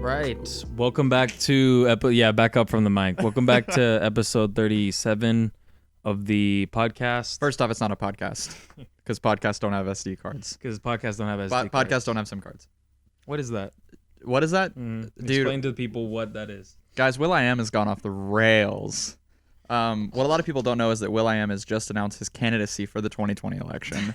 Right. Welcome back to back up from the mic. Welcome back to episode 37 of the podcast. First off, it's not a podcast because podcasts don't have SD cards. Because podcasts don't have SD cards. Podcasts don't have SIM cards. What is that? What is that? Dude, Dude, explain to people what that is. guys, will.i.am has gone off the rails. What a lot of people don't know is that will.i.am has just announced his candidacy for the 2020 election.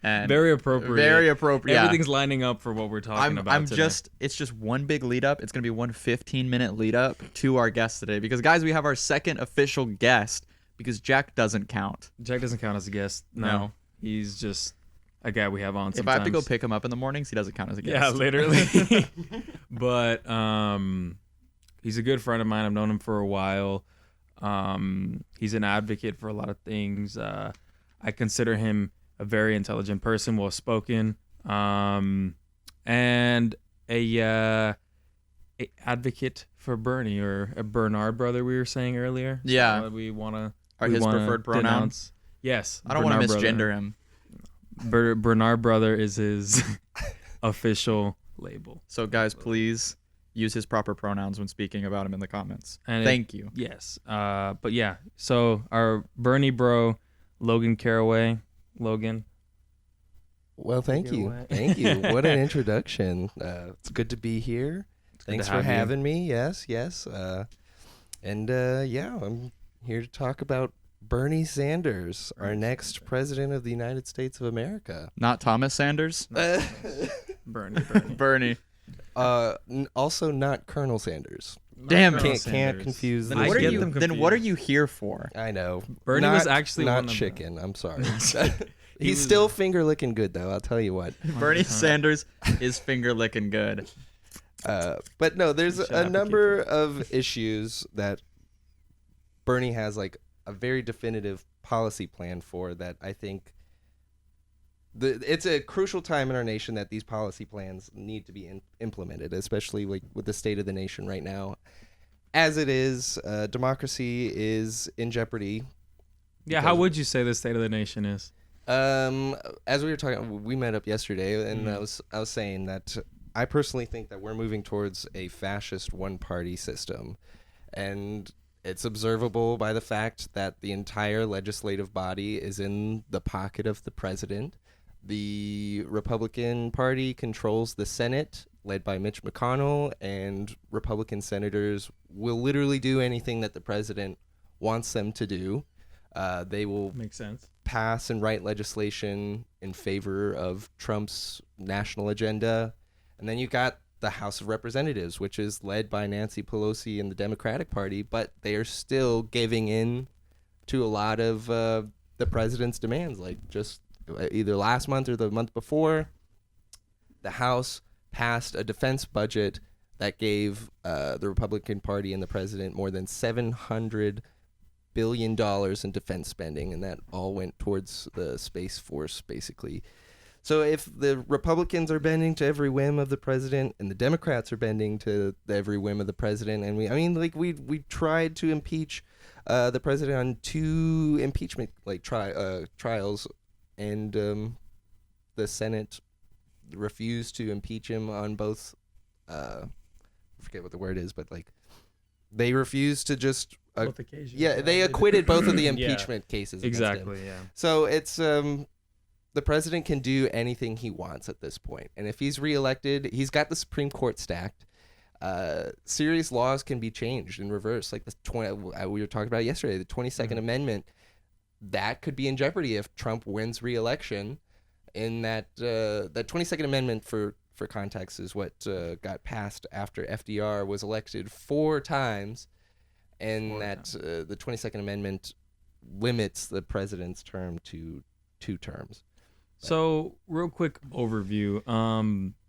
And Very appropriate. Very appropriate. Everything's lining up for what we're talking about today. It's just one big lead up. It's going to be one 15-minute lead up to our guest today. Because, guys, we have our second official guest because Jack doesn't count. Jack doesn't count as a guest. No. He's just a guy we have on sometimes. If I have to go pick him up in the mornings, he doesn't count as a guest. Yeah, literally. But he's a good friend of mine. I've known him for a while. He's an advocate for a lot of things. I consider him a very intelligent person, well-spoken, and a advocate for Bernie, or a Bernard brother we were saying earlier. Yeah. We want to... Are his preferred pronouns? Yes. I don't want to misgender him. Bernard brother is his official label. So, guys, please use his proper pronouns when speaking about him in the comments. And Thank you. Yes. But yeah, so our Bernie bro, Logan Caraway. Logan. Well, thank you. Thank you. What an introduction. It's good to be here. Thanks for having me. Yes. I'm here to talk about Bernie Sanders, our next president of the United States of America. Not Thomas Sanders? Bernie. Also not Colonel Sanders. Damn it. Can't confuse Then them. what are you here for? I know. Bernie was actually not one of chicken. I'm sorry. He's still finger licking good though. I'll tell you what. Bernie Sanders is finger licking good. But no, there's a number of issues that Bernie has like a very definitive policy plan for that I think it's a crucial time in our nation that these policy plans need to be implemented, especially like with the state of the nation right now. As it is, democracy is in jeopardy. Yeah, how would you say the state of the nation is? As we were talking, we met up yesterday, and I was saying that I personally think that we're moving towards a fascist one-party system, and it's observable by the fact that the entire legislative body is in the pocket of the president. The Republican Party controls the Senate, led by Mitch McConnell, and Republican senators will literally do anything that the president wants them to do. They will Makes sense. pass and write legislation in favor of Trump's national agenda. And then you got the House of Representatives, which is led by Nancy Pelosi and the Democratic Party, but they are still giving in to a lot of the president's demands. Like just either last month or the month before, the House passed a defense budget that gave the Republican Party and the president more than $700 billion in defense spending, and that all went towards the Space Force, basically. So if the Republicans are bending to every whim of the president, and the Democrats are bending to every whim of the president, and we tried to impeach the president on 2 impeachment trials, and the Senate refused to impeach him on both. I forget what the word is, but like they refused to just. Both occasions. Yeah, they acquitted both of the impeachment cases. Exactly. Yeah. So it's the president can do anything he wants at this point, and if he's reelected, he's got the Supreme Court stacked. Serious laws can be changed in reverse, like we were talking about yesterday, the 22nd Amendment. That could be in jeopardy if Trump wins re-election. In that 22nd Amendment, for context, is what got passed after FDR was elected 4 times, and the 22nd Amendment limits the president's term to 2 terms. So, real quick overview.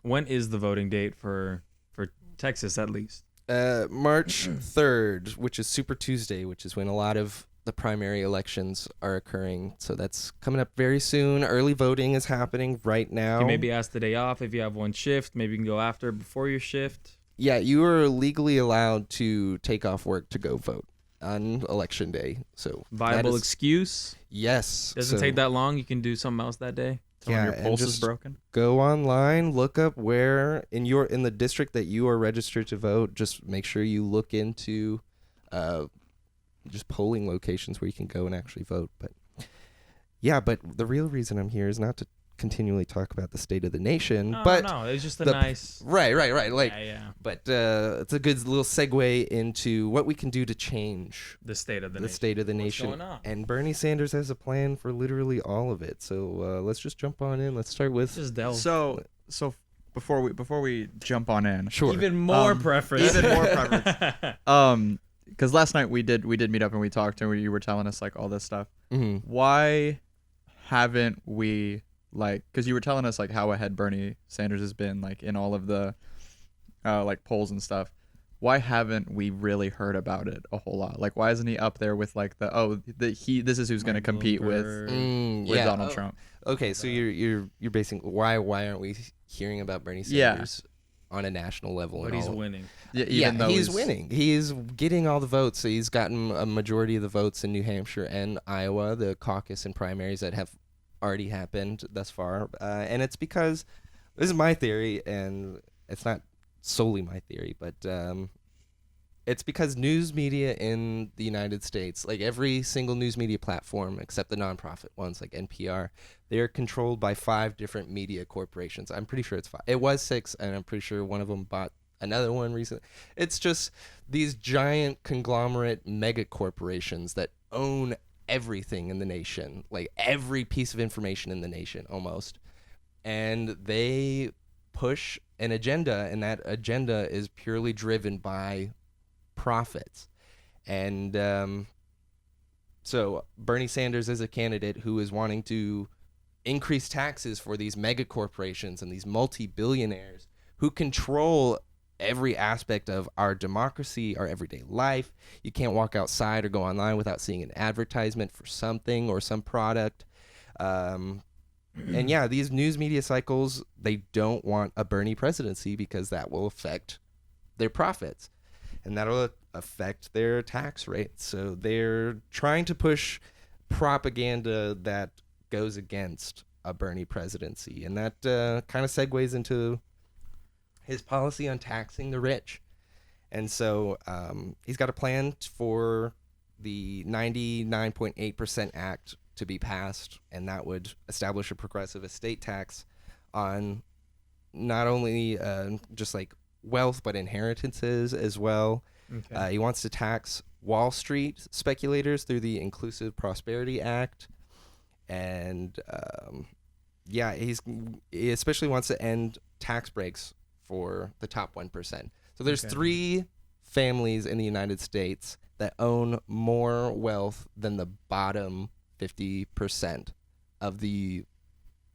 When is the voting date for Texas, at least? March 3rd, which is Super Tuesday, which is when a lot of the primary elections are occurring. So that's coming up very soon. Early voting is happening right now. You maybe ask the day off if you have one shift. Maybe you can go before your shift. Yeah, you are legally allowed to take off work to go vote. on election day. So that Viable is- excuse. yes. Doesn't so take that long. You can do something else that day. So when Yeah, your and pulse is just- broken. Go online, look up where in the district that you are registered to vote. Just make sure you look into just polling locations where you can go and actually vote. But yeah, but the real reason I'm here is not to continually talk about the state of the nation, but no, it's just a the- nice. right. Like, yeah. but it's a good little segue into what we can do to change The state of the the nation. state of the What's nation. going on? And Bernie Sanders has a plan for literally all of it. So let's just jump on in. Let's start with Just delve. So before we jump on in, sure. Even more Um, preference. even more preference. Because last night we did meet up and we talked and you were telling us like all this stuff. Mhm. Why haven't we because you were telling us like how ahead Bernie Sanders has been like in all of the like polls and stuff. Why haven't we really heard about it a whole lot? Like why isn't he up there with like this is who's going to compete with Yeah. Donald Trump? Okay, so you're basing why aren't we hearing about Bernie Yeah. Sanders on a national level? But and he's all? winning. Yeah, Yeah, even though he's winning. He's getting all the votes. So he's gotten a majority of the votes in New Hampshire and Iowa, the caucus and primaries that have already happened thus far. And it's because this is my theory, and it's not solely my theory, but it's because news media in the United States, like every single news media platform except the nonprofit ones like NPR, they're controlled by 5 different media corporations. I'm pretty sure it's 5. It was 6, and I'm pretty sure one of them bought another one recently. It's just these giant conglomerate mega corporations that own everything in the nation, like every piece of information in the nation almost. And they push an agenda, and that agenda is purely driven by profits. And so Bernie Sanders is a candidate who is wanting to increase taxes for these mega corporations and these multi-billionaires who control every aspect of our democracy, our everyday life. You can't walk outside or go online without seeing an advertisement for something or some product. And yeah, these news media cycles, they don't want a Bernie presidency because that will affect their profits and that'll affect their tax rates. So they're trying to push propaganda that goes against a Bernie presidency. And that kind of segues into his policy on taxing the rich. And so he's got a plan for the 99.8% Act to be passed, and that would establish a progressive estate tax on not only just like wealth, but inheritances as well. Okay. He wants to tax Wall Street speculators through the Inclusive Prosperity Act. And yeah, he especially wants to end tax breaks for the top 1%. So there's Okay. 3 families in the United States that own more wealth than the bottom 50% of the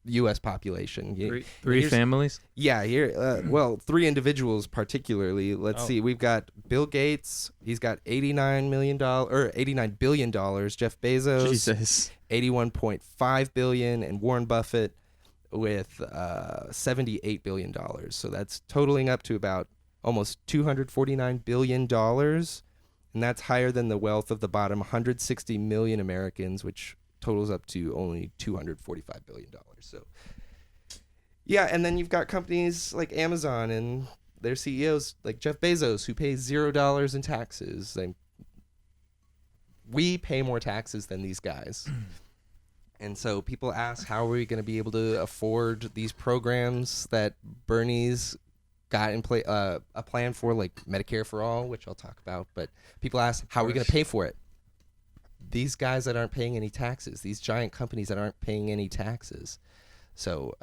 U.S. population. Three here's- families. Yeah, here, well, 3 individuals particularly. Let's Oh. see. We've got Bill Gates. He's got $89 billion. Jeff Bezos, Jesus. $81.5 billion, and Warren Buffett with $78 billion. So that's totaling up to about almost $249 billion. And that's higher than the wealth of the bottom 160 million Americans, which totals up to only $245 billion. So, yeah, and then you've got companies like Amazon and their CEOs like Jeff Bezos, who pays $0 in taxes. We pay more taxes than these guys. And so people ask, how are we going to be able to afford these programs that Bernie's got in play, a plan for, like Medicare for All, which I'll talk about. But people ask, how are we going to pay for it? These guys that aren't paying any taxes, these giant companies that aren't paying any taxes. So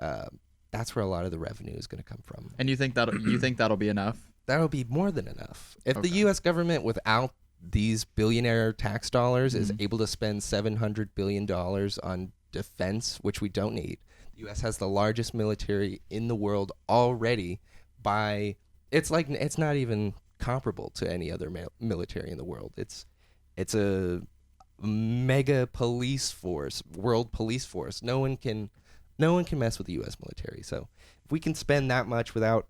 that's where a lot of the revenue is going to come from. And you think that'll be enough? That'll be more than enough. If the Okay. U.S. government, without these billionaire tax dollars, is Mhm. able to spend $700 billion on defense, which we don't need. The U.S. has the largest military in the world already it's not even comparable to any other military in the world. It's a mega police force, world police force. No one can mess with the U.S. military. So if we can spend that much without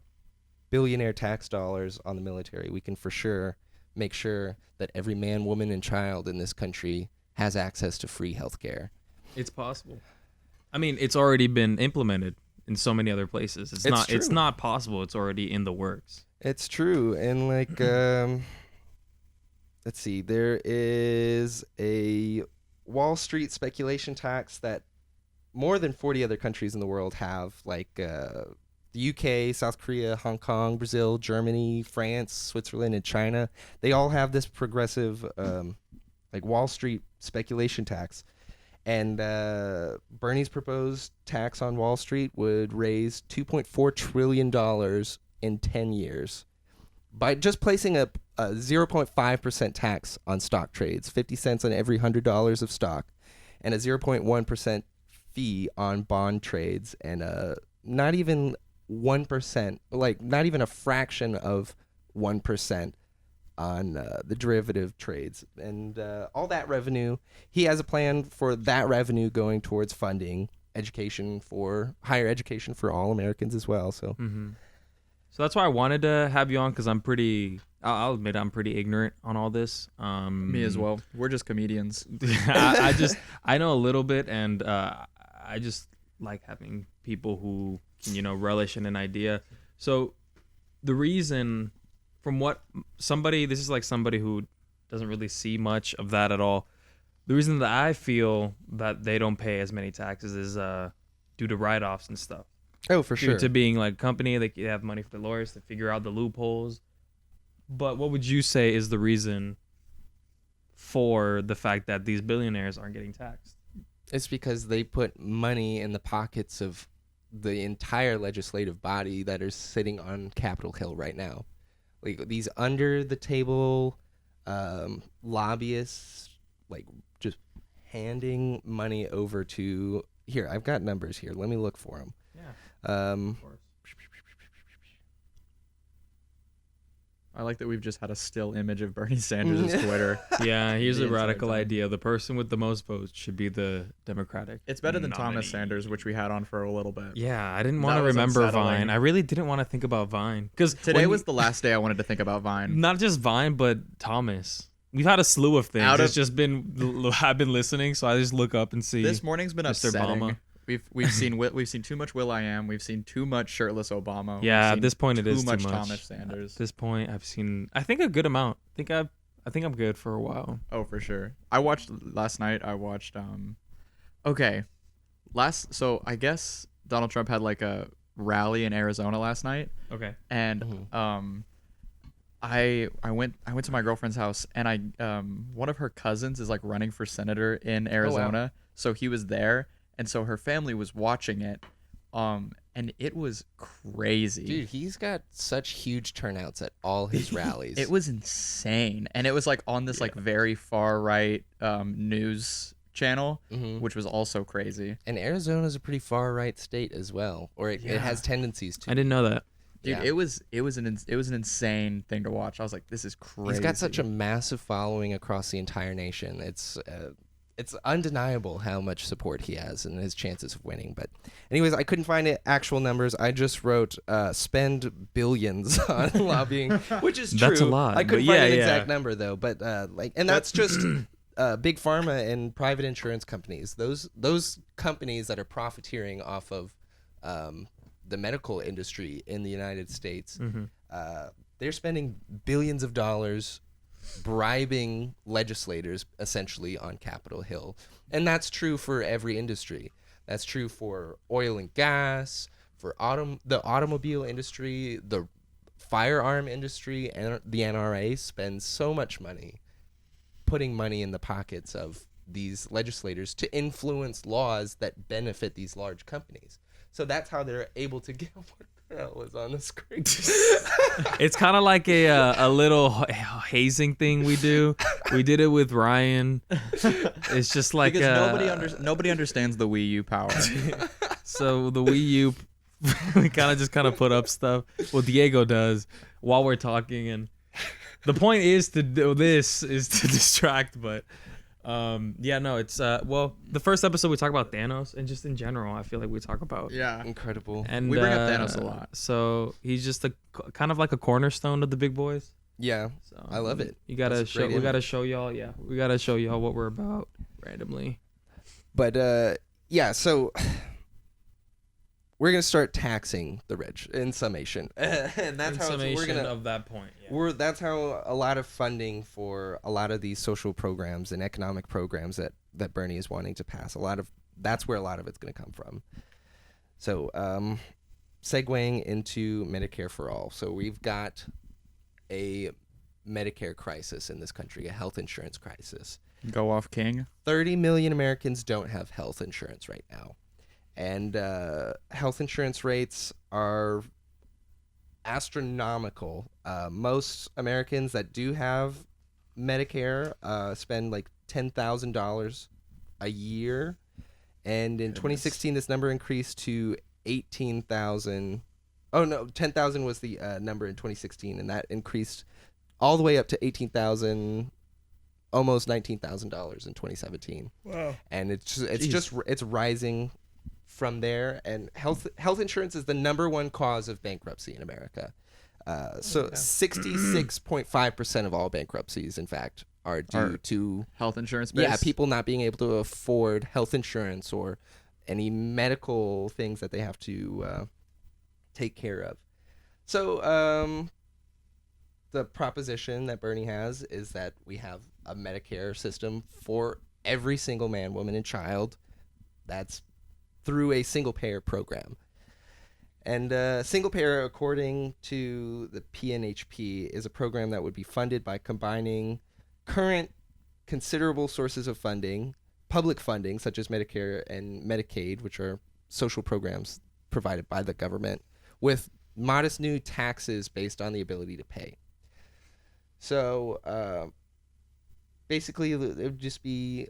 billionaire tax dollars on the military, we can for sure make sure that every man, woman, and child in this country has access to free healthcare. It's possible. I mean, it's already been implemented in so many other places. It's not. It's true. not possible. It's already in the works. It's true. And like, let's see, there is a Wall Street speculation tax that more than 40 other countries in the world have, like the UK, South Korea, Hong Kong, Brazil, Germany, France, Switzerland, and China. They all have this progressive, like Wall Street speculation tax. And Bernie's proposed tax on Wall Street would raise $2.4 trillion in 10 years by just placing a 0.5% tax on stock trades, 50 cents on every $100 of stock, and a 0.1% fee on bond trades, and not even 1%, like not even a fraction of 1% on the derivative trades. And all that revenue, he has a plan for that revenue going towards funding higher education for all Americans as well. So So that's why I wanted to have you on, because I'll admit I'm pretty ignorant on all this. Me as well. We're just comedians. I know a little bit, and I just like having people who relish in an idea. So the reason, from what this is like somebody who doesn't really see much of that at all. The reason that I feel that they don't pay as many taxes is due to write-offs and stuff. Oh, for sure. Due to being like a company, they have money for the lawyers to figure out the loopholes. But what would you say is the reason for the fact that these billionaires aren't getting taxed? It's because they put money in the pockets of the entire legislative body that is sitting on Capitol Hill right now. Like these under the table lobbyists, like just handing money over to, here, I've got numbers here. Let me look for them. Yeah. Of course. I like that we've just had a still image of Bernie Sanders' Twitter. Yeah, here's The a entire radical time. idea. The person with the most votes should be the Democratic. It's better than nominee. Thomas Sanders, which we had on for a little bit. Yeah, I didn't That want to was remember unsettling. Vine. I really didn't want to think about Vine. Because Today was the last day I wanted to think about Vine. not just Vine, but Thomas. We've had a slew of things. It's just been I've been listening, so I just look up and see. This morning's been Mr. upsetting. Obama. We've seen too much Will.i.am. We've seen too much shirtless Obama. Yeah, We've at seen this point it is too much too much. Thomas Sanders. At this point, I've seen I think a good amount. I think I'm good for a while. Oh, for sure. Last night. So I guess Donald Trump had like a rally in Arizona last night, Okay. and I went to my girlfriend's house, and one of her cousins is like running for senator in Arizona, so he was there, and so her family was watching it, and it was crazy. Dude, he's got such huge turnouts at all his rallies. It was insane, and it was like on this like very far right news channel, which was also crazy. And Arizona's a pretty far right state as well, or it has tendencies to. I didn't know that. Dude, Yeah. it was an insane thing to watch. I was like, this is crazy. He's got such a massive following across the entire nation. It's undeniable how much support he has and his chances of winning. But anyways, I couldn't find actual numbers. I just wrote spend billions on lobbying, which is true. That's a lot, I couldn't but find an yeah, exact yeah. number though. But and that's just big pharma and private insurance companies. Those companies that are profiteering off of the medical industry in the United States, they're spending billions of dollars bribing legislators essentially on Capitol Hill. And that's true for every industry. That's true for oil and gas, for the automobile industry, the firearm industry, and the NRA spends so much money putting money in the pockets of these legislators to influence laws that benefit these large companies. So that's how they're able to get what the hell is on the screen. It's kind of like a little hazing thing we do. We did it with Ryan. It's just like because nobody understands the Wii U power. So the Wii U, we kind of put up stuff. Well, Diego does while we're talking, and the point is to do this is to distract. But it's the first episode we talk about Thanos, and just in general, I feel like we talk about Yeah. Incredible. And We bring up Thanos a lot. So he's just kind of like a cornerstone of the big boys. Yeah, So I love it. You gotta That's a great we gotta show y'all. Yeah, we gotta show y'all what we're about randomly. But yeah, so we're gonna start taxing the rich in summation, and that's how we're gonna. of that point. Yeah. That's how a lot of funding for a lot of these social programs and economic programs that Bernie is wanting to pass. That's where a lot of it's gonna come from. So, segueing into Medicare for all. So we've got a Medicare crisis in this country, a health insurance crisis. Go off, King. 30 million Americans don't have health insurance right now. And health insurance rates are astronomical. Most Americans that do have Medicare spend like $10,000 a year. And in 2016, this number increased to 18,000. Oh, no, 10,000 was the number in 2016. And that increased all the way up to 18,000, almost $19,000 in 2017. Wow. And it's rising from there. And health insurance is the number one cause of bankruptcy in America. So 66.5% of all bankruptcies, in fact, are due to health insurance based? Yeah, people not being able to afford health insurance or any medical things that they have to take care of. So the proposition that Bernie has is that we have a Medicare system for every single man, woman, and child that's through a single-payer program. And single-payer, according to the PNHP, is a program that would be funded by combining current considerable sources of funding, public funding, such as Medicare and Medicaid, which are social programs provided by the government, with modest new taxes based on the ability to pay. So basically, it would just be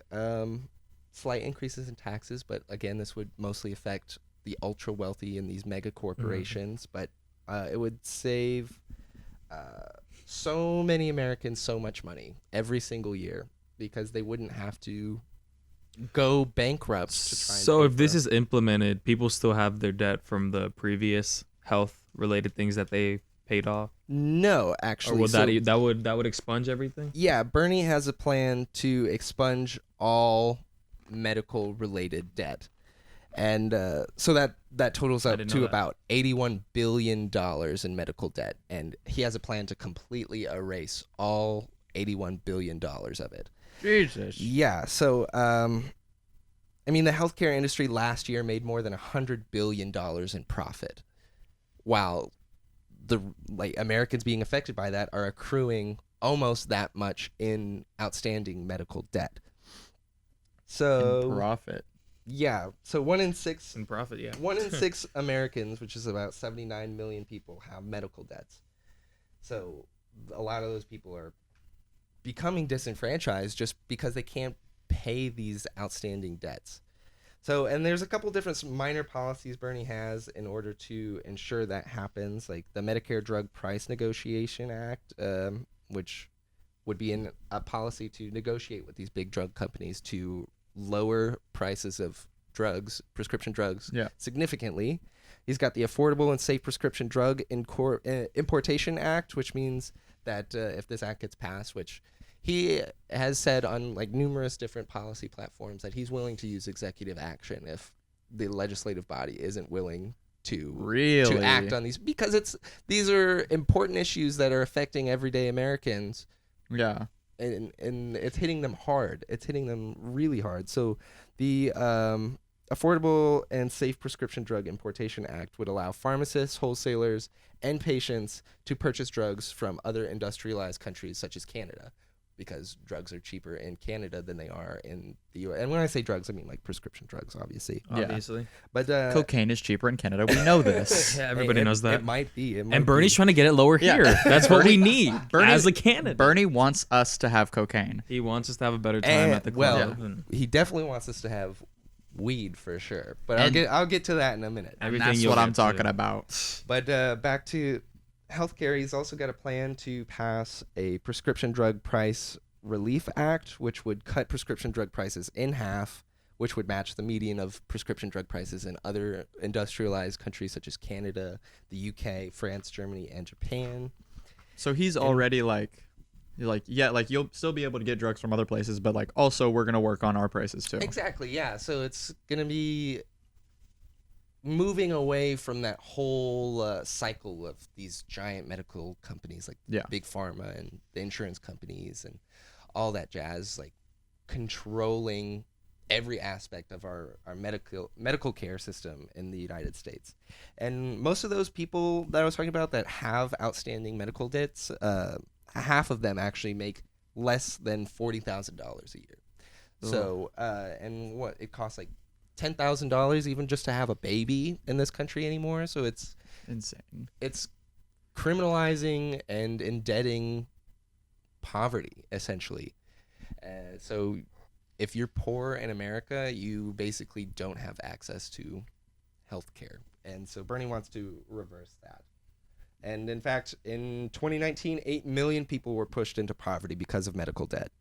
slight increases in taxes, but again, this would mostly affect the ultra wealthy and these mega corporations. But it would save so many Americans so much money every single year because they wouldn't have to go bankrupt to try and So if this is implemented, people still have their debt from the previous health related things that they paid off? No, actually. Or would that would expunge everything? Yeah, Bernie has a plan to expunge all medical related debt. And so that totals up to about $81 billion in medical debt. And he has a plan to completely erase all $81 billion of it. Jesus. Yeah. So, I mean, the healthcare industry last year made more than $100 billion in profit, while the Americans being affected by that are accruing almost that much in outstanding medical debt. So In profit. Yeah. So 1 in 6 In profit, yeah. 1 in 6 Americans, which is about 79 million people, have medical debts. So a lot of those people are becoming disenfranchised just because they can't pay these outstanding debts. So, and there's a couple different minor policies Bernie has in order to ensure that happens, like the Medicare Drug Price Negotiation Act, which would be a policy to negotiate with these big drug companies to lower prices of drugs, prescription drugs, significantly. He's got the Affordable and Safe Prescription Drug Importation Act, which means that if this act gets passed, which he has said on like numerous different policy platforms that he's willing to use executive action if the legislative body isn't willing to act on these, because these are important issues that are affecting everyday Americans. Yeah. And it's hitting them hard. It's hitting them really hard. So the Affordable and Safe Prescription Drug Importation Act would allow pharmacists, wholesalers, and patients to purchase drugs from other industrialized countries such as Canada, because drugs are cheaper in Canada than they are in the U.S. And when I say drugs, I mean like prescription drugs, obviously. Obviously. But cocaine is cheaper in Canada. We know this. Yeah, everybody knows that. It might be. And Bernie's trying to get it lower here. That's what we need as a candidate. Bernie wants us to have cocaine. He wants us to have a better time at the club. Well, he definitely wants us to have weed for sure. But I'll get to that in a minute. That's what I'm talking about. But back to healthcare, he's also got a plan to pass a prescription drug price relief act, which would cut prescription drug prices in half, which would match the median of prescription drug prices in other industrialized countries such as Canada, the UK, France, Germany, and Japan. So he's already like yeah, like you'll still be able to get drugs from other places, but like also we're gonna work on our prices too. Exactly, yeah. So it's gonna be moving away from that whole cycle of these giant medical companies like Yeah. big pharma and the insurance companies and all that jazz, like controlling every aspect of our medical care system in the United States. And most of those people that I was talking about that have outstanding medical debts, half of them actually make less than $40,000 a year. So, and what it costs like $10,000 even just to have a baby in this country anymore. So it's Insane. it's criminalizing and indebting poverty essentially. So if you're poor in America, you basically don't have access to health care. And so Bernie wants to reverse that. And in fact, in 2019, 8 million people were pushed into poverty because of medical debt.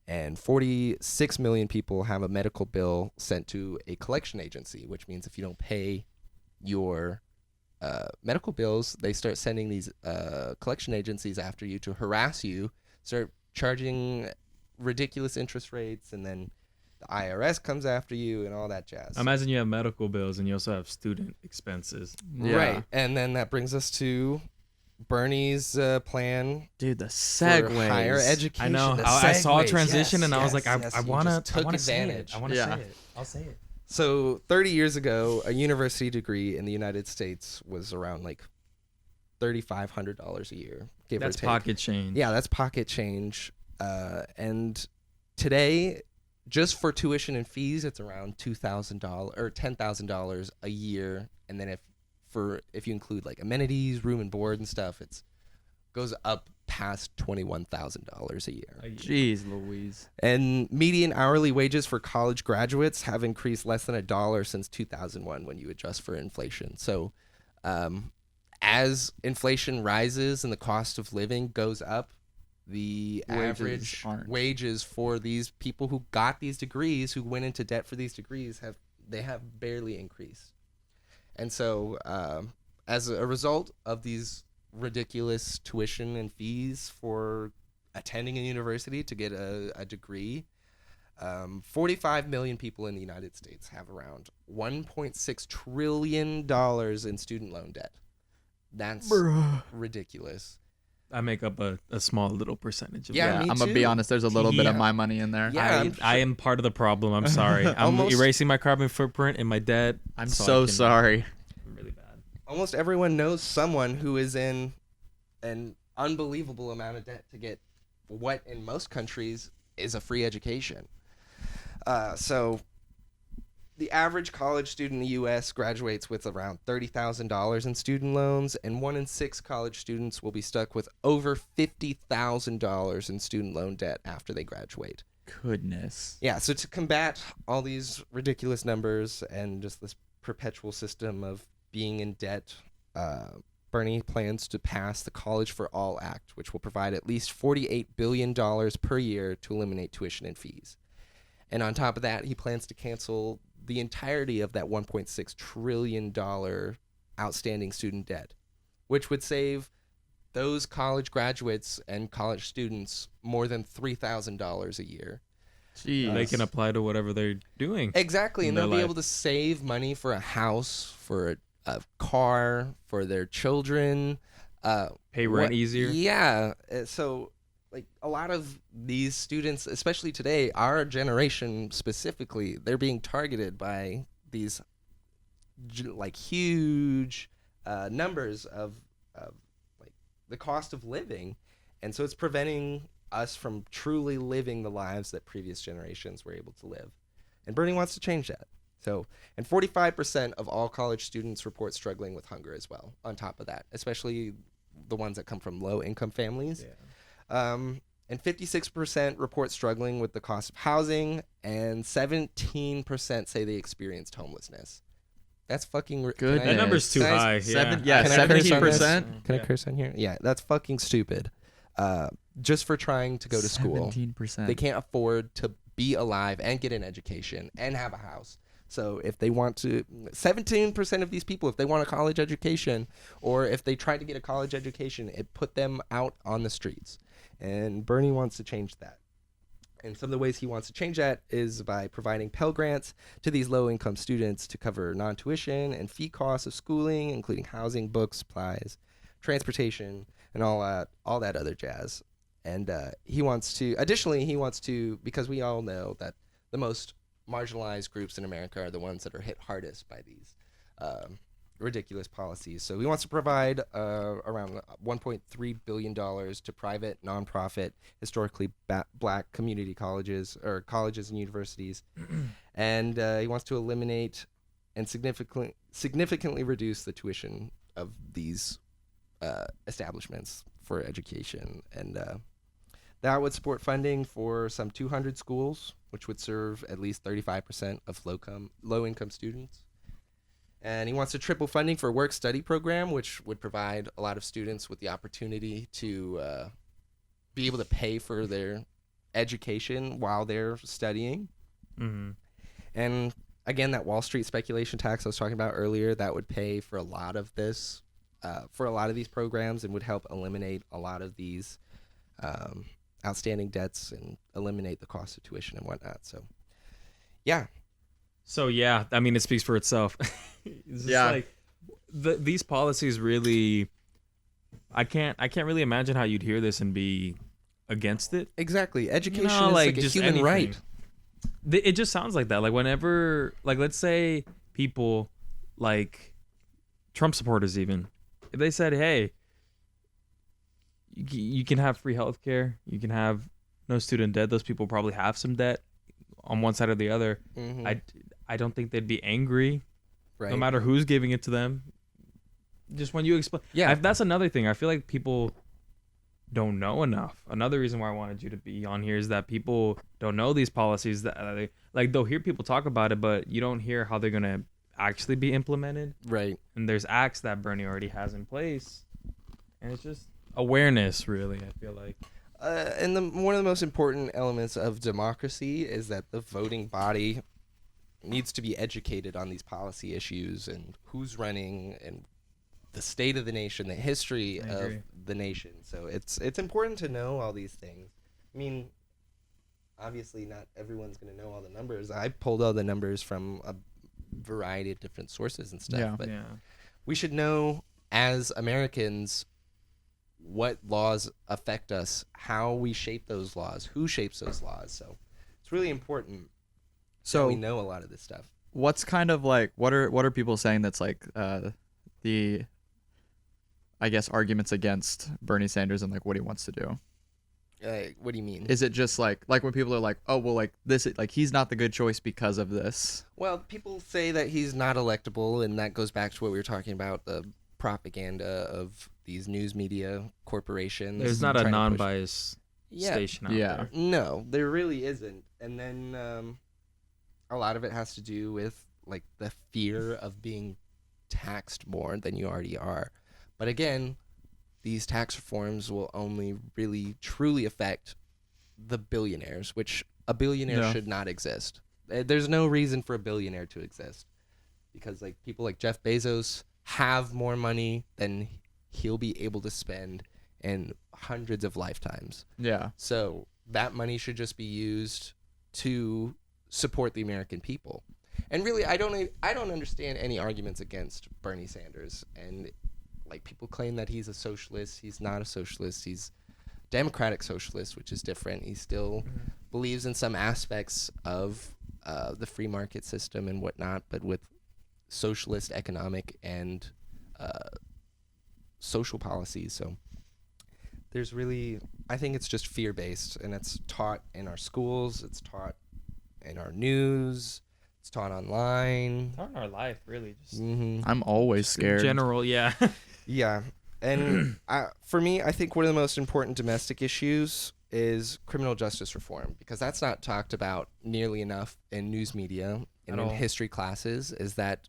And 46 million people have a medical bill sent to a collection agency, which means if you don't pay your medical bills, they start sending these collection agencies after you to harass you, start charging ridiculous interest rates, and then the IRS comes after you and all that jazz. Imagine you have medical bills and you also have student expenses. Yeah. Right. And then that brings us to Bernie's plan Dude, the for segues. higher education. I know. The I saw a segues. transition Yes, and I was like, yes, I you want just to took say advantage. it. I want to Yeah. say it. I'll say it. So 30 years ago, a university degree in the United States was around like $3,500 a year, give That's or take. pocket change. Yeah, that's pocket change. And today, just for tuition and fees, it's around $2,000 or $10,000 a year. And then if you include like amenities, room and board and stuff, it's goes up past $21,000 a year. Jeez Louise. And median hourly wages for college graduates have increased less than $1 since 2001 when you adjust for inflation. So as inflation rises and the cost of living goes up, the average wages for these people who got these degrees, who went into debt for these degrees, have barely increased. And so as a result of these ridiculous tuition and fees for attending a university to get a degree, 45 million people in the United States have around $1.6 trillion in student loan debt. That's ridiculous. I make up a small little percentage of Yeah, that. me I'm gonna be too. honest. There's a little bit of Yeah. my money in there. Yeah. I am part of the problem. I'm sorry. I'm Almost- erasing my carbon footprint in my debt. I'm so so I can- sorry. I'm really bad. Almost everyone knows someone who is in an unbelievable amount of debt to get what in most countries is a free education. So the average college student in the U.S. graduates with around $30,000 in student loans, and 1 in 6 college students will be stuck with over $50,000 in student loan debt after they graduate. Goodness. Yeah, so to combat all these ridiculous numbers and just this perpetual system of being in debt, Bernie plans to pass the College for All Act, which will provide at least $48 billion per year to eliminate tuition and fees. And on top of that, he plans to cancel the entirety of that $1.6 trillion outstanding student debt, which would save those college graduates and college students more than $3,000 a year. Jeez. They can apply to whatever they're doing. Exactly, and in they'll their be life. able to save money for a house, for a car, for their children. Pay rent easier. Yeah, so like a lot of these students, especially today, our generation specifically, they're being targeted by these like huge numbers of like the cost of living, and so it's preventing us from truly living the lives that previous generations were able to live. And Bernie wants to change that. So, and 45% of all college students report struggling with hunger as well, on top of that, especially the ones that come from low-income families. And 56% report struggling with the cost of housing, and 17% say they experienced homelessness. That's fucking... Goodness. That number's too Can I- high. Seven- Yeah. yeah, Can I curse on this? 17%. Can I curse on here? Yeah, that's fucking stupid. Just for trying to go to school. 17%. They can't afford to be alive and get an education and have a house. So if they want to, 17% of these people, if they want a college education, or if they try to get a college education, it put them out on the streets. And Bernie wants to change that. And some of the ways he wants to change that is by providing Pell Grants to these low-income students to cover non-tuition and fee costs of schooling, including housing, books, supplies, transportation, and all that other jazz. And additionally, he wants to, because we all know that the most marginalized groups in America are the ones that are hit hardest by these ridiculous policies. So he wants to provide around $1.3 billion to private, nonprofit, historically black community colleges or colleges and universities. And he wants to eliminate and significantly reduce the tuition of these establishments for education. And that would support funding for some 200 schools, which would serve at least 35% of low-income students. And he wants to triple funding for a work-study program, which would provide a lot of students with the opportunity to be able to pay for their education while they're studying. Mm-hmm. And again, that Wall Street speculation tax I was talking about earlier, that would pay for a lot of this, for a lot of these programs, and would help eliminate a lot of these outstanding debts and eliminate the cost of tuition and whatnot. So, yeah. So yeah, I mean, it speaks for itself. It's just like these policies really, I can't really imagine how you'd hear this and be against it. Exactly. Education is like like a just human anything. right. It just sounds like that. Like whenever, like let's say people like Trump supporters, even if they said, "Hey, you can have free healthcare, you can have no student debt," those people probably have some debt on one side or the other. Mm-hmm. I don't think they'd be angry, Right. no matter who's giving it to them. Just when you explain, Yeah. that's another thing. I feel like people don't know enough. Another reason why I wanted you to be on here is that people don't know these policies. That they'll hear people talk about it, but you don't hear how they're gonna actually be implemented. Right. And there's acts that Bernie already has in place, and it's just awareness, really. I feel like. And one of the most important elements of democracy is that the voting body needs to be educated on these policy issues and who's running and the state of the nation, the history of the nation. So it's important to know all these things. I mean, obviously not everyone's going to know all the numbers. I pulled all the numbers from a variety of different sources and stuff. But we should know as Americans what laws affect us, how we shape those laws, who shapes those laws. So it's really important. So we know a lot of this stuff. What's kind of like what are people saying that's like the I guess arguments against Bernie Sanders and like what he wants to do? What do you mean? Is it just like when people are like, oh well, like this, like he's not the good choice because of this? Well, people say that he's not electable, and that goes back to what we were talking about, the propaganda of these news media corporations. There's not a non-biased station out there. No, there really isn't. And then a lot of it has to do with like the fear of being taxed more than you already are. But again, these tax reforms will only really truly affect the billionaires, which a billionaire should not exist. There's no reason for a billionaire to exist, because like people like Jeff Bezos have more money than he'll be able to spend in hundreds of lifetimes. Yeah. So that money should just be used to support the American people. And really, I don't understand any arguments against Bernie Sanders. And like people claim that he's a socialist. He's not a socialist. He's democratic socialist, which is different. He still believes in some aspects of the free market system and whatnot, but with socialist economic and social policies. So there's really, I think it's just fear-based, and it's taught in our schools. It's taught in our news. It's taught online. It's taught in our life, really. Just I'm always scared. in general, yeah. Yeah. And for me, I think one of the most important domestic issues is criminal justice reform, because that's not talked about nearly enough in news media and in history classes, is that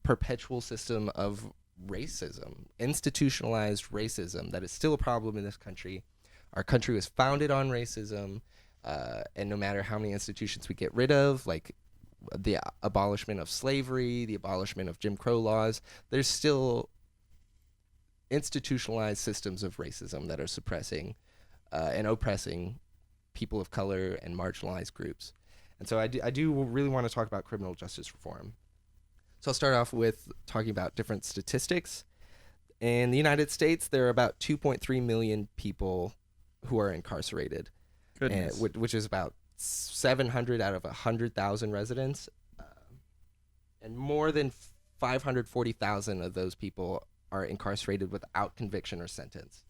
perpetual system of racism, institutionalized racism, that is still a problem in this country. Our country was founded on racism, and no matter how many institutions we get rid of, like the abolishment of slavery, the abolishment of Jim Crow laws, there's still institutionalized systems of racism that are suppressing and oppressing people of color and marginalized groups. And so I do really want to talk about criminal justice reform. So I'll start off with talking about different statistics. In the United States, there are about 2.3 million people who are incarcerated, Goodness. which is about 700 out of 100,000 residents. And more than 540,000 of those people are incarcerated without conviction or sentence.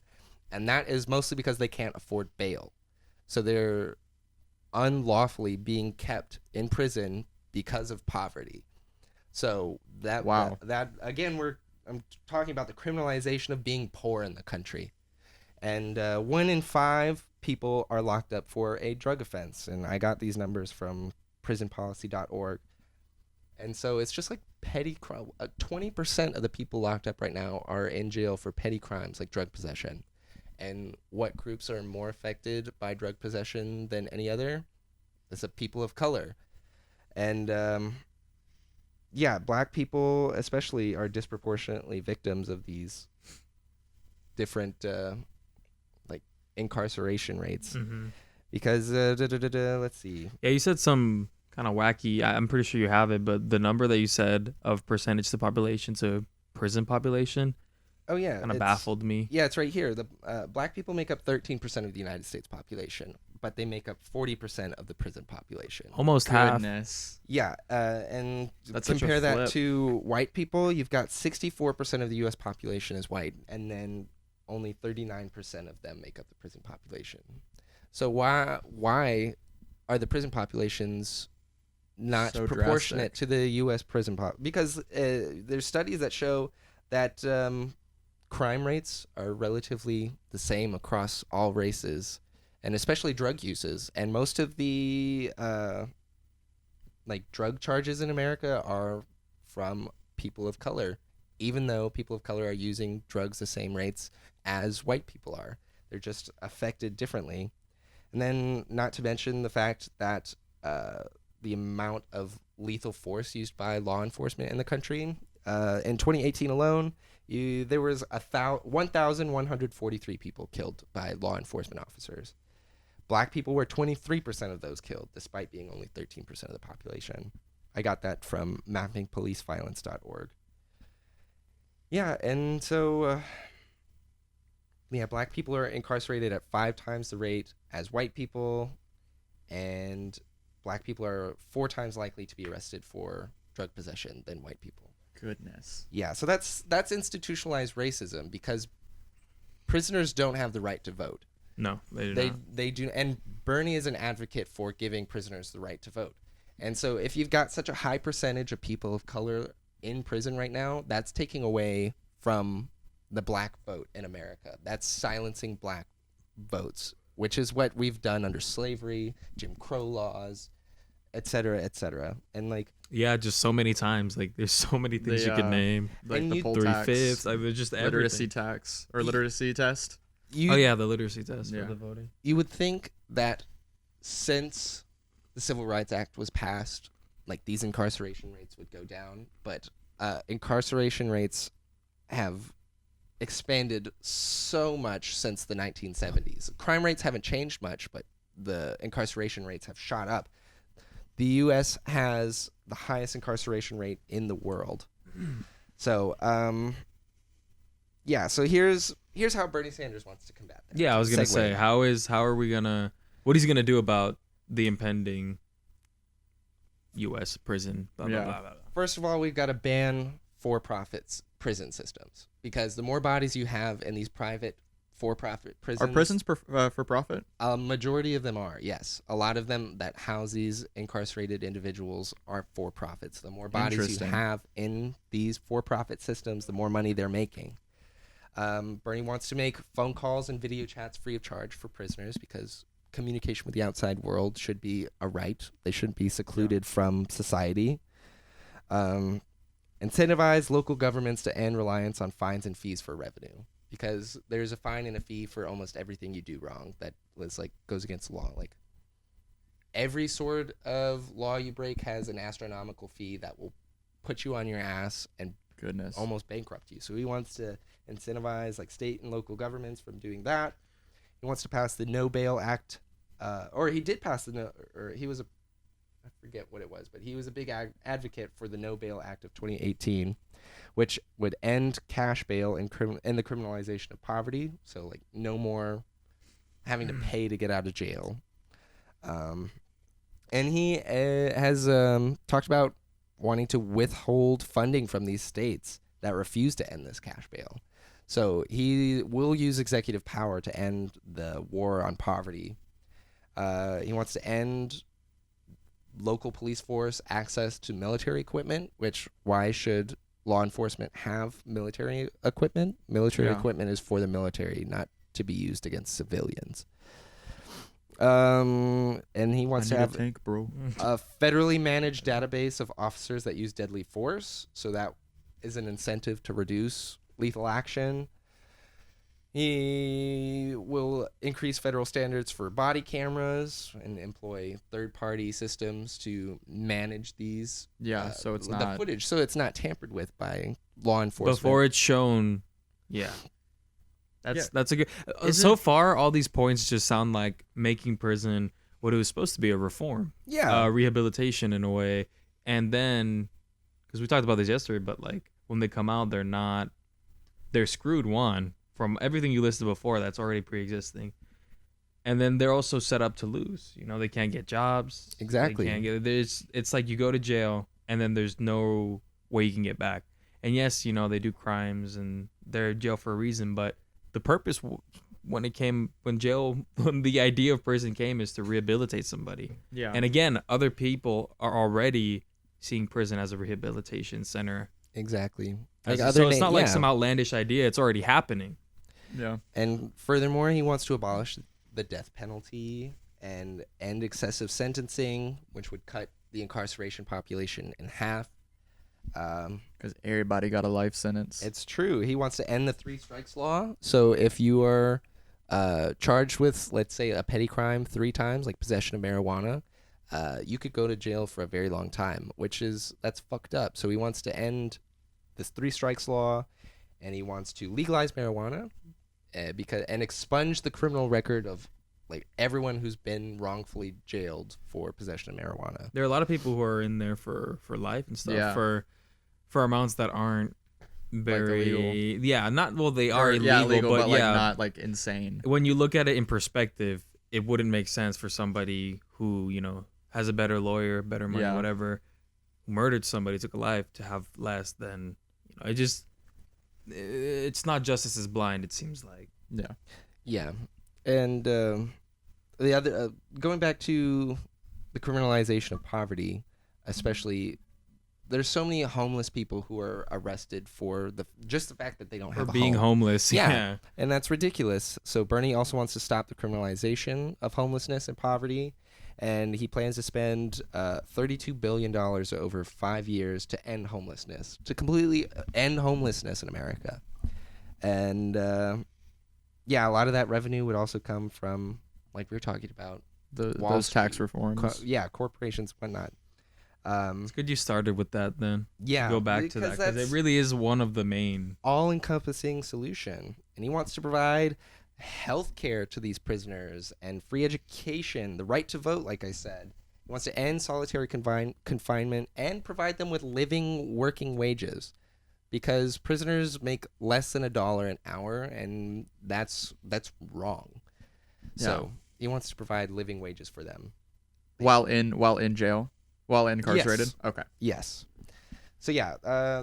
And that is mostly because they can't afford bail. So they're unlawfully being kept in prison because of poverty. So Wow. that again, I'm talking about the criminalization of being poor in the country. And 1 in 5 people are locked up for a drug offense. And I got these numbers from prisonpolicy.org. And so it's just like petty crime. 20% of the people locked up right now are in jail for petty crimes like drug possession. And what groups are more affected by drug possession than any other? It's the people of color. And black people especially are disproportionately victims of these different like incarceration rates. Mm-hmm. Because let's see. Yeah, you said some kind of wacky. I'm pretty sure you have it, but the number that you said of percentage to population to prison population. Oh yeah, kind of baffled me. Yeah, it's right here. The black people make up 13% of the United States population, but they make up 40% of the prison population. Almost half. Goodness. Yeah, and That's such a compare that flip. to white people. You've got 64% of the U.S. population is white, and then only 39% of them make up the prison population. So why are the prison populations not So proportionate drastic. to the U.S. prison Because there's studies that show that crime rates are relatively the same across all races, and especially drug uses. And most of the like drug charges in America are from people of color, even though people of color are using drugs the same rates as white people are. They're just affected differently. And then not to mention the fact that the amount of lethal force used by law enforcement in the country. In 2018 alone, there was 1,143 people killed by law enforcement officers. Black people were 23% of those killed, despite being only 13% of the population. I got that from mappingpoliceviolence.org. Yeah, and so, black people are incarcerated at 5 times the rate as white people, and black people are 4 times likely to be arrested for drug possession than white people. Goodness. Yeah, so that's institutionalized racism, because prisoners don't have the right to vote. No, they do not. They do, and Bernie is an advocate for giving prisoners the right to vote. And so if you've got such a high percentage of people of color in prison right now, that's taking away from the black vote in America. That's silencing black votes, which is what we've done under slavery, Jim Crow laws, et cetera, et cetera. And like, yeah, just so many times. Like, there's so many things you could name. Like And the you- poll tax, 3/5. Like, there's just literacy everything. tax, or literacy test. you, Oh yeah, the literacy test Yeah. for the voting. you would think that since the Civil Rights Act was passed, like these incarceration rates would go down, but incarceration rates have expanded so much since the 1970s. Crime rates haven't changed much, but the incarceration rates have shot up. The U.S. has the highest incarceration rate in the world. So, so here's how Bernie Sanders wants to combat that. Yeah, I was gonna Segue. say, how are we gonna, what he's gonna do about the impending U.S. prison? Blah, Yeah. blah, blah, blah, blah. First of all, we've got to ban for-profit prison systems, because the more bodies you have in these private for-profit prisons, Are prisons for profit? a majority of them are, yes. A lot of them that house these incarcerated individuals are for-profits. The more bodies you Interesting. have in these for-profit systems, the more money they're making. Bernie wants to make phone calls and video chats free of charge for prisoners, because communication with the outside world should be a right. They shouldn't be secluded from society. Incentivize local governments to end reliance on fines and fees for revenue, because there's a fine and a fee for almost everything you do wrong that is like goes against the law. Like every sort of law you break has an astronomical fee that will put you on your ass and Goodness. almost bankrupt you. So he wants to incentivize like state and local governments from doing that. He wants to pass the No Bail Act, or he did pass the no, or he was I forget what it was, but he was a big advocate for the No Bail Act of 2018, which would end cash bail and the criminalization of poverty. So like no more having to pay to get out of jail. And he has talked about wanting to withhold funding from these states that refuse to end this cash bail. So he will use executive power to end the war on poverty. He wants to end local police force access to military equipment, which why should law enforcement have military equipment? Military equipment is for the military, not to be used against civilians. And he wants to have a tank, bro. a federally managed database of officers that use deadly force. So that is an incentive to reduce lethal action. He will increase federal standards for body cameras and employ third-party systems to manage these. So it's the not footage, so it's not tampered with by law enforcement. Before it's shown. Yeah. That's a good. So far, all these points just sound like making prison what it was supposed to be, a reform. Yeah. Rehabilitation in a way. And then, because we talked about this yesterday, but like when they come out, they're screwed, one, from everything you listed before that's already pre-existing. And then they're also set up to lose. You know, they can't get jobs. Exactly. They can't it's like you go to jail and then there's no way you can get back. And yes, you know, they do crimes and they're in jail for a reason, but the purpose when the idea of prison came is to rehabilitate somebody. Yeah. And again, other people are already seeing prison as a rehabilitation center. Exactly. So it's not like some outlandish idea. It's already happening. Yeah. And furthermore, he wants to abolish the death penalty and end excessive sentencing, which would cut the incarceration population in half. Because everybody got a life sentence. It's true. He wants to end the 3 strikes law. So if you are charged with, let's say, a petty crime 3 times, like possession of marijuana, you could go to jail for a very long time, that's fucked up. So he wants to end this 3 strikes law, and he wants to legalize marijuana and expunge the criminal record of like everyone who's been wrongfully jailed for possession of marijuana. There are a lot of people who are in there for life and stuff for amounts that aren't very illegal. They are illegal, but like not like insane. When you look at it in perspective, it wouldn't make sense for somebody who, you know, has a better lawyer, better money, whatever, who murdered somebody, took a life, to have less than, you know, it's not justice is blind, it seems like. Yeah. And the other, going back to the criminalization of poverty, especially, there's so many homeless people who are arrested for just the fact that they don't have a being home. Homeless. Yeah. And that's ridiculous. So Bernie also wants to stop the criminalization of homelessness and poverty, and he plans to spend $32 billion over 5 years to end homelessness, to completely end homelessness in America. And a lot of that revenue would also come from, like we were talking about, those tax reforms. Corporations, whatnot. It's good you started with that then. Yeah. Go back to that, because it really is one of the main all-encompassing solution. And he wants to provide health care to these prisoners and free education, the right to vote, like I said. He wants to end solitary confinement and provide them with living, working wages, because prisoners make less than $1 an hour, and that's wrong. So he wants to provide living wages for them while in jail. While incarcerated? Yes. Okay. Yes. So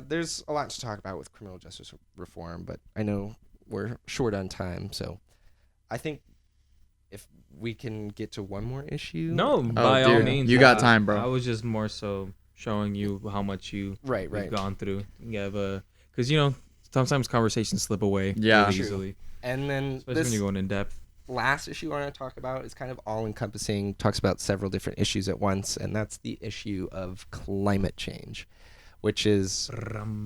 there's a lot to talk about with criminal justice reform, but I know we're short on time, so I think if we can get to one more issue. No, by all means. You got time, bro. I was just more so showing you how much you've gone through. You have because you know sometimes conversations slip away really easily, and then especially when you're going in depth. Last issue I want to talk about is kind of all-encompassing, talks about several different issues at once, and that's the issue of climate change, which is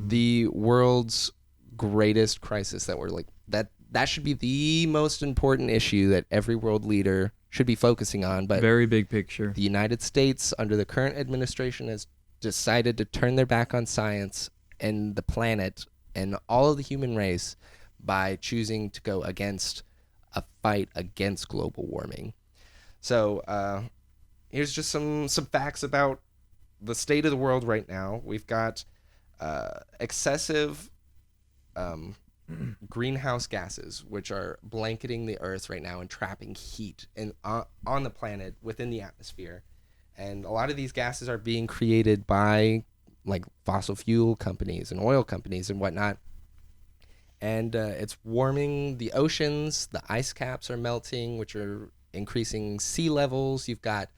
the world's greatest crisis that that should be the most important issue that every world leader should be focusing on. But Very big picture. the United States, under the current administration, has decided to turn their back on science and the planet and all of the human race by choosing to go against a fight against global warming. So here's just some facts about the state of the world right now. We've got excessive greenhouse gases, which are blanketing the earth right now and trapping heat on the planet within the atmosphere. And a lot of these gases are being created by like fossil fuel companies and oil companies and whatnot. And it's warming the oceans. The ice caps are melting, which are increasing sea levels. You've got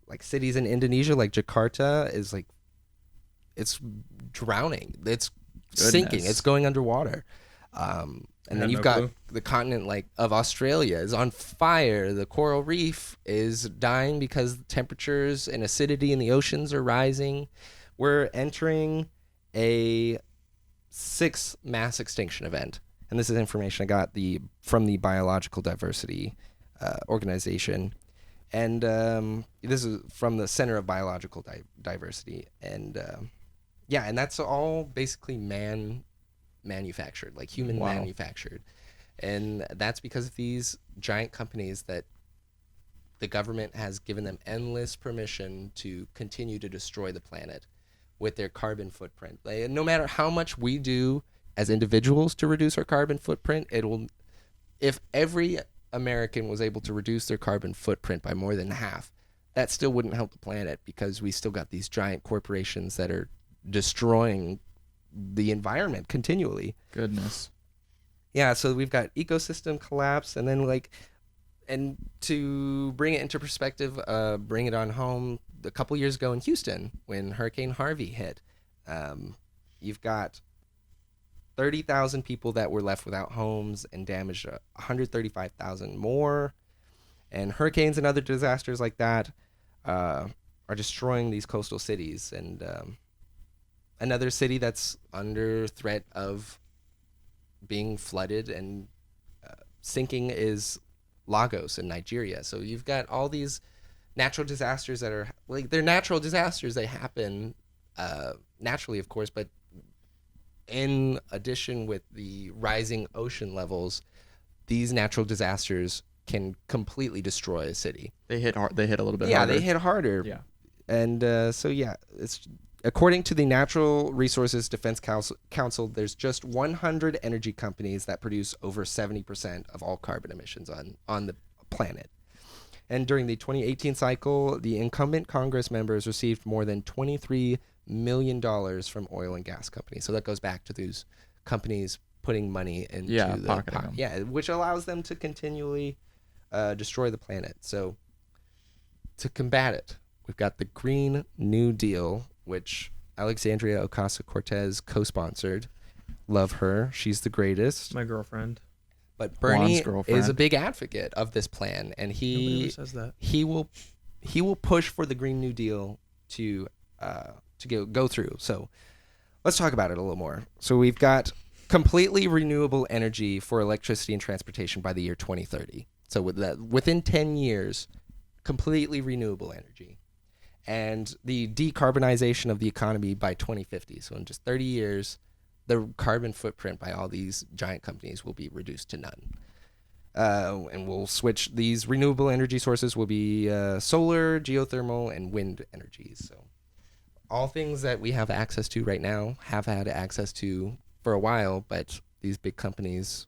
like cities in Indonesia, like Jakarta, is like, it's drowning. It's sinking. It's going underwater. And then you've got the continent like of Australia is on fire. The coral reef is dying because temperatures and acidity in the oceans are rising. We're entering a 6th mass extinction event. And this is information I got from the Biological Diversity Organization. And this is from the Center of Biological Diversity. And and that's all basically manufactured, like human manufactured. And that's because of these giant companies that the government has given them endless permission to continue to destroy the planet with their carbon footprint. No matter how much we do as individuals to reduce our carbon footprint, if every American was able to reduce their carbon footprint by more than half, that still wouldn't help the planet because we still got these giant corporations that are destroying the environment continually. Goodness. Yeah, so we've got ecosystem collapse, and then and to bring it into perspective, bring it on home, a couple years ago in Houston when Hurricane Harvey hit, you've got 30,000 people that were left without homes and damaged 135,000 more. And hurricanes and other disasters like that are destroying these coastal cities. And another city that's under threat of being flooded and sinking is Lagos in Nigeria. So you've got all these natural disasters that are like, they're natural disasters. They happen naturally, of course, but in addition with the rising ocean levels, these natural disasters can completely destroy a city. They hit hard. They hit a little bit harder. harder. Yeah, they hit harder. Yeah. And it's according to the Natural Resources Defense Council, there's just 100 energy companies that produce over 70% of all carbon emissions on the planet. And during the 2018 cycle, the incumbent Congress members received more than $23 million from oil and gas companies. So that goes back to those companies putting money into pocketing them. Yeah, which allows them to continually destroy the planet. So to combat it, we've got the Green New Deal, which Alexandria Ocasio-Cortez co-sponsored. Love her. She's the greatest. My girlfriend. But Bernie girlfriend. is a big advocate of this plan, and Nobody ever says that. he will push for the Green New Deal to go through. So let's talk about it a little more. So we've got completely renewable energy for electricity and transportation by the year 2030. So within 10 years, completely renewable energy. And the decarbonization of the economy by 2050. So in just 30 years, the carbon footprint by all these giant companies will be reduced to none. And we'll switch, these renewable energy sources will be solar, geothermal, and wind energies. So all things that we have access to right now, have had access to for a while, but these big companies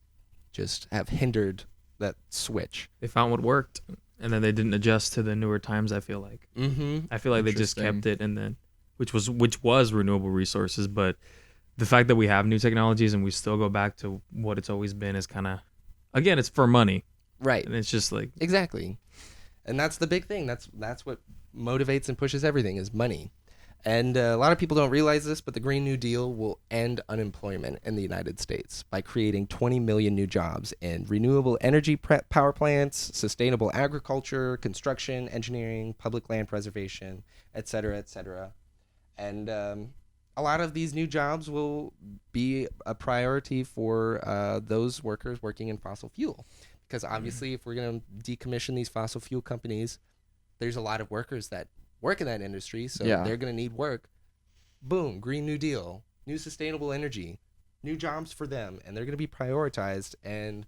just have hindered that switch. They found what worked, and then they didn't adjust to the newer times. I feel like. Mm-hmm. I feel like they just kept it, and then which was renewable resources, but the fact that we have new technologies and we still go back to what it's always been is kind of, again, it's for money, Right. and it's just like Exactly. And that's the big thing. That's what motivates and pushes everything is money. And a lot of people don't realize this, but the Green New Deal will end unemployment in the United States by creating 20 million new jobs in renewable energy power plants, sustainable agriculture, construction, engineering, public land preservation, et cetera, et cetera. And a lot of these new jobs will be a priority for those workers working in fossil fuel. Because obviously, if we're going to decommission these fossil fuel companies, there's a lot of workers that work in that industry, so they're going to need work. Boom, Green New Deal, new sustainable energy, new jobs for them, and they're going to be prioritized. And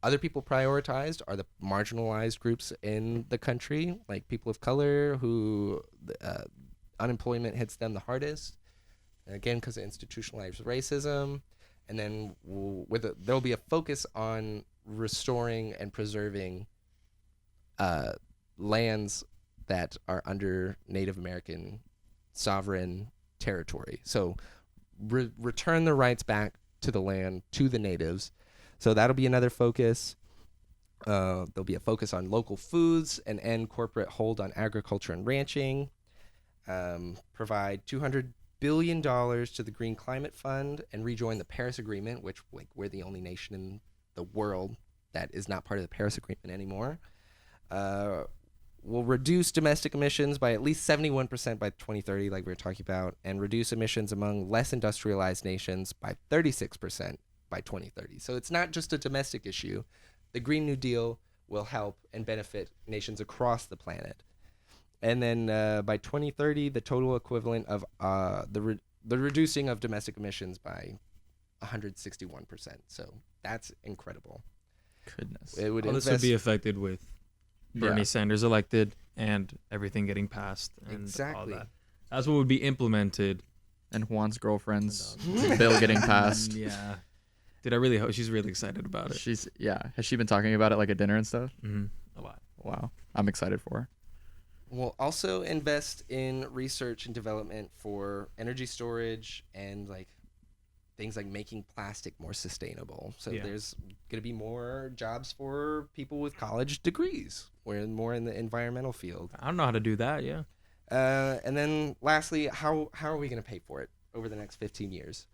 other people prioritized are the marginalized groups in the country, like people of color who unemployment hits them the hardest, again, because of institutionalized racism. And then there'll be a focus on restoring and preserving lands that are under Native American sovereign territory. So return the rights back to the land, to the natives. So that'll be another focus. There'll be a focus on local foods and end corporate hold on agriculture and ranching. Provide $200 billion to the Green Climate Fund and rejoin the Paris Agreement, which we're the only nation in the world that is not part of the Paris Agreement anymore. Will reduce domestic emissions by at least 71% by 2030, like we were talking about, and reduce emissions among less industrialized nations by 36% by 2030. So it's not just a domestic issue. The Green New Deal will help and benefit nations across the planet. And then by 2030, the total equivalent of the reducing of domestic emissions by 161%. So that's incredible. Goodness. It would All this would be affected with Bernie Sanders elected and everything getting passed and Exactly. all that. That's what would be implemented. And Juan's girlfriend's bill getting passed. Yeah. Did I really hope she's really excited about it? Has she been talking about it like at dinner and stuff? Mm-hmm. A lot. Wow. I'm excited for her. We'll also invest in research and development for energy storage and like things like making plastic more sustainable. So there's going to be more jobs for people with college degrees. We're more in the environmental field. I don't know how to do that. Yeah. And then lastly, how are we going to pay for it over the next 15 years?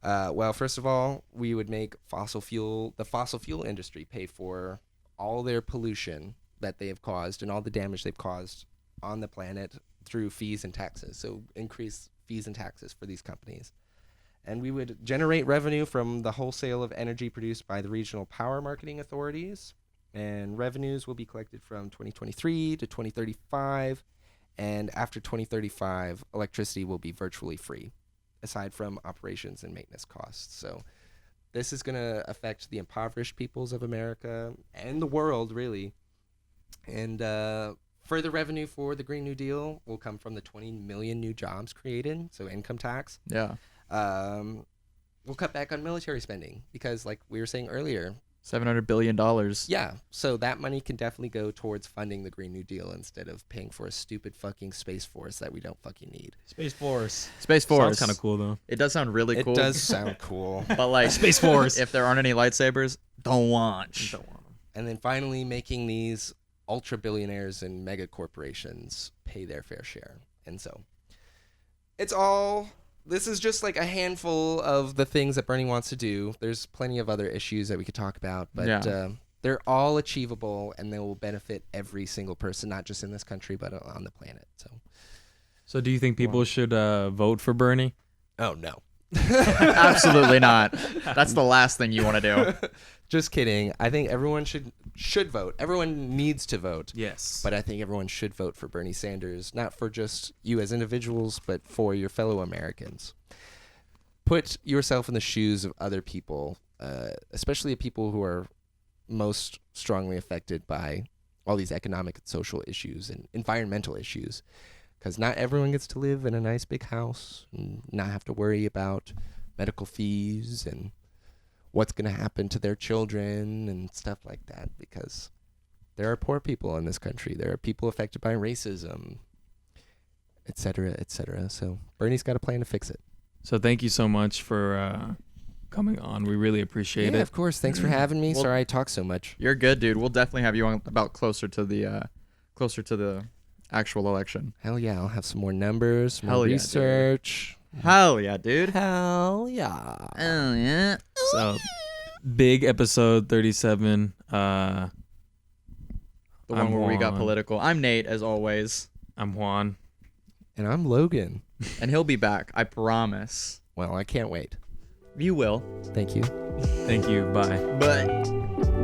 Well, first of all, we would make the fossil fuel industry pay for all their pollution that they have caused and all the damage they've caused on the planet through fees and taxes. So increase fees and taxes for these companies. And we would generate revenue from the wholesale of energy produced by the regional power marketing authorities. And revenues will be collected from 2023 to 2035. And after 2035, electricity will be virtually free, aside from operations and maintenance costs. So this is going to affect the impoverished peoples of America and the world, really. And further revenue for the Green New Deal will come from the 20 million new jobs created, so income tax. Yeah. We'll cut back on military spending because, like we were saying earlier, $700 billion. Yeah, so that money can definitely go towards funding the Green New Deal instead of paying for a stupid fucking Space Force that we don't fucking need. Space Force. Sounds kind of cool, though. It does sound really cool. It does sound cool. But like Space Force. If there aren't any lightsabers, don't watch. Don't want them. And then finally making these ultra billionaires and mega corporations pay their fair share. And so this is just like a handful of the things that Bernie wants to do. There's plenty of other issues that we could talk about, but they're all achievable and they will benefit every single person, not just in this country, but on the planet. So do you think people should vote for Bernie? Oh, no. Absolutely not. That's the last thing you want to do. Just kidding. I think everyone should vote. Everyone needs to vote. Yes. But I think everyone should vote for Bernie Sanders, not for just you as individuals, but for your fellow Americans. Put yourself in the shoes of other people, especially people who are most strongly affected by all these economic and social issues and environmental issues. Because not everyone gets to live in a nice big house and not have to worry about medical fees and what's going to happen to their children and stuff like that, because there are poor people in this country. There are people affected by racism, et cetera, et cetera. So Bernie's got a plan to fix it. So thank you so much for coming on. We really appreciate it. Yeah, of course. Thanks for having me. Well, Sorry I talk so much. You're good, dude. We'll definitely have you on about closer to the actual election. Hell yeah. I'll have some more numbers, Hell more yeah, research. Hell yeah, dude. Hell yeah. Hell yeah. So big episode 37. The one I'm where we got Juan. political. I'm Nate, as always. I'm Juan. And I'm Logan. and he'll be back. I promise. Well, I can't wait. You will. Thank you. Thank you. Bye. But